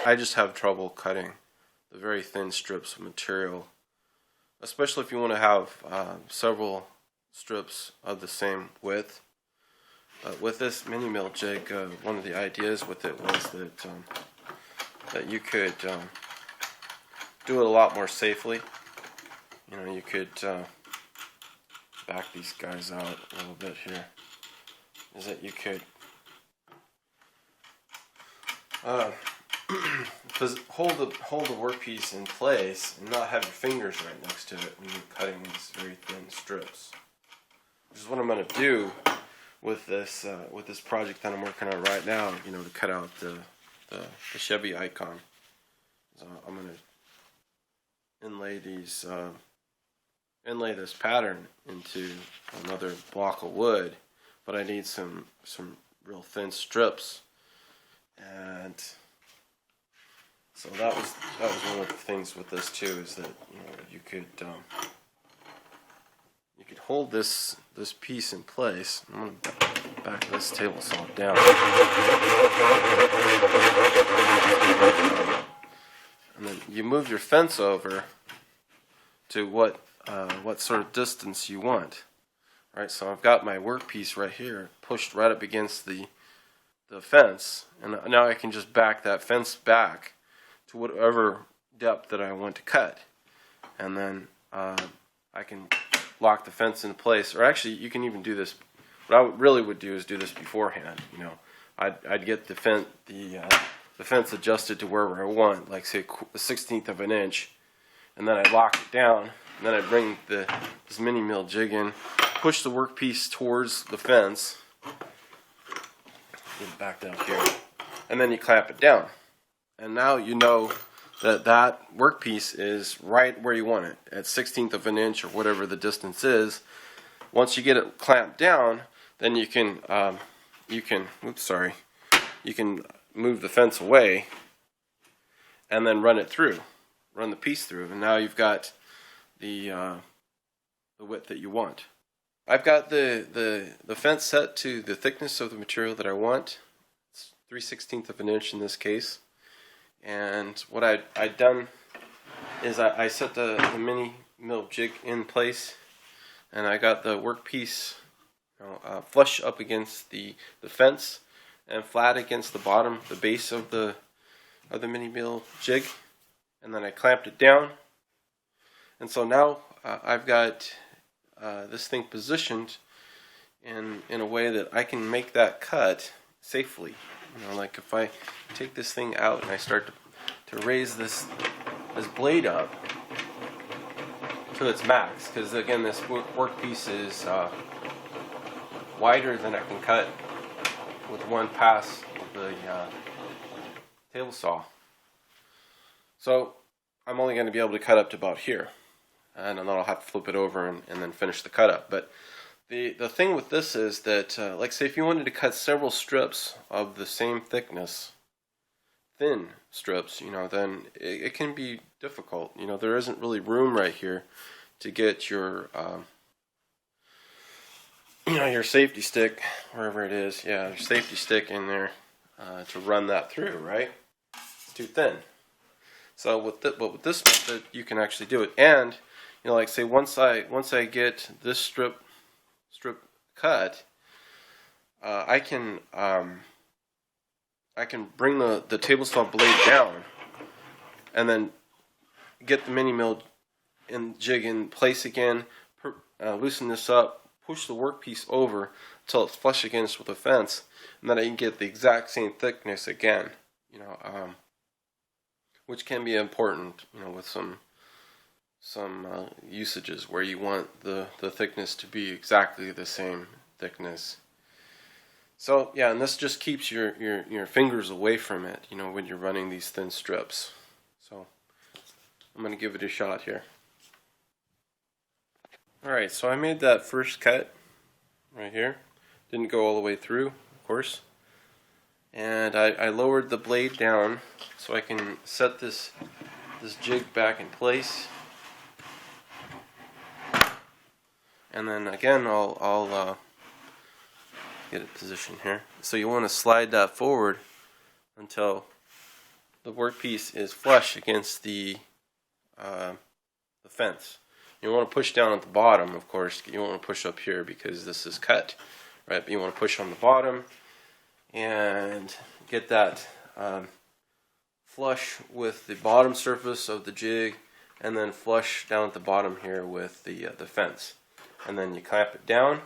I just have trouble cutting the very thin strips of material, especially if you want to have several strips of the same width. With this mini mill jig, one of the ideas with it was that you could do it a lot more safely. You know, you could back these guys out a little bit here. Is that you could hold the workpiece in place and not have your fingers right next to it when you're cutting these very thin strips. Which is what I'm going to do with this project that I'm working on right now. You know, to cut out the Chevy icon. So I'm going to inlay this pattern into another block of wood, but I need some real thin strips. And so that was one of the things with this too, is that you could hold this piece in place. I'm going to back this table saw down, and then you move your fence over to what sort of distance you want. All right, so I've got my workpiece right here pushed right up against the fence, and now I can just back that fence back to whatever depth that I want to cut, and then I can lock the fence in place. Or actually, you can even do this. What I really would do is do this beforehand. You know, I'd get the fence adjusted to wherever I want, like say a 1/16 of an inch, and then I'd lock it down, and then I'd bring this mini mill jig in, push the workpiece towards the fence. Get it back down here, and then you clamp it down, and now you know that workpiece is right where you want it, at 1/16 of an inch or whatever the distance is. Once you get it clamped down, then you can move the fence away and then run the piece through, and now you've got the width that you want. I've got the fence set to the thickness of the material that I want. It's 3/16 of an inch in this case. And what I'd done is I set the mini mill jig in place, and I got the workpiece flush up against the fence and flat against the bottom, the base of the mini mill jig, and then I clamped it down. And so now I've got this thing positioned in a way that I can make that cut safely. You know, like if I take this thing out and I start to raise this blade up to its max, because again this workpiece is wider than I can cut with one pass of the table saw. So I'm only going to be able to cut up to about here, and then I'll have to flip it over and then finish the cut up. But the thing with this is that, like say if you wanted to cut several strips of the same thickness, thin strips, then it can be difficult. There isn't really room right here to get your your safety stick, wherever it is, your safety stick in there to run that through, right? It's too thin. So with this method, you can actually do it. And like say once I get this strip cut, I can bring the table saw blade down, and then get the mini mill jig in place again, loosen this up, push the workpiece over until it's flush against with the fence, and then I can get the exact same thickness again. Which can be important, with some usages where you want the thickness to be exactly the same thickness. So yeah, and this just keeps your fingers away from it, when you're running these thin strips. So I'm going to give it a shot here. Alright, so I made that first cut right here. Didn't go all the way through, of course. And I lowered the blade down so I can set this jig back in place. And then again, I'll get it positioned here. So you want to slide that forward until the workpiece is flush against the fence. You want to push down at the bottom, of course. You don't want to push up here because this is cut, right? But you want to push on the bottom and get that flush with the bottom surface of the jig, and then flush down at the bottom here with the fence. And then you clamp it down.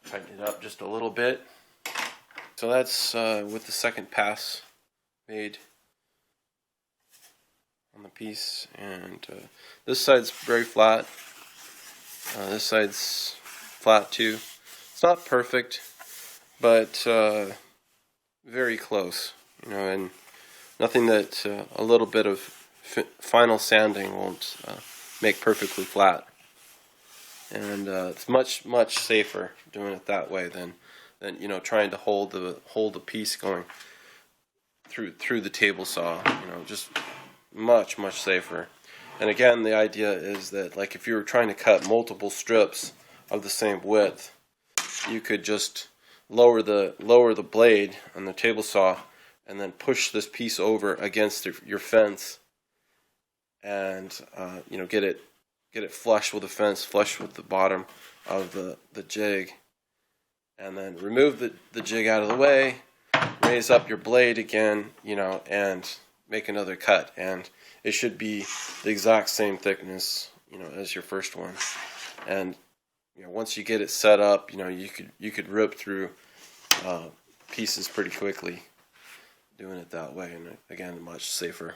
Tighten it up just a little bit. So that's with the second pass made on the piece, and this side's very flat. This side's flat too. It's not perfect, but very close, you know, and nothing that a little bit of final sanding won't make perfectly flat. And it's much safer doing it that way than you know, trying to hold the piece going through the table saw. You know, just much safer. And again, the idea is that, like, if you were trying to cut multiple strips of the same width, you could just lower the blade on the table saw and then push this piece over against your fence, and you know, get it flush with the fence, flush with the bottom of the jig, and then remove the jig out of the way, raise up your blade again, you know, and make another cut, and it should be the exact same thickness, you know, as your first one. And you know, once you get it set up, you know, you could rip through pieces pretty quickly doing it that way, and again, much safer.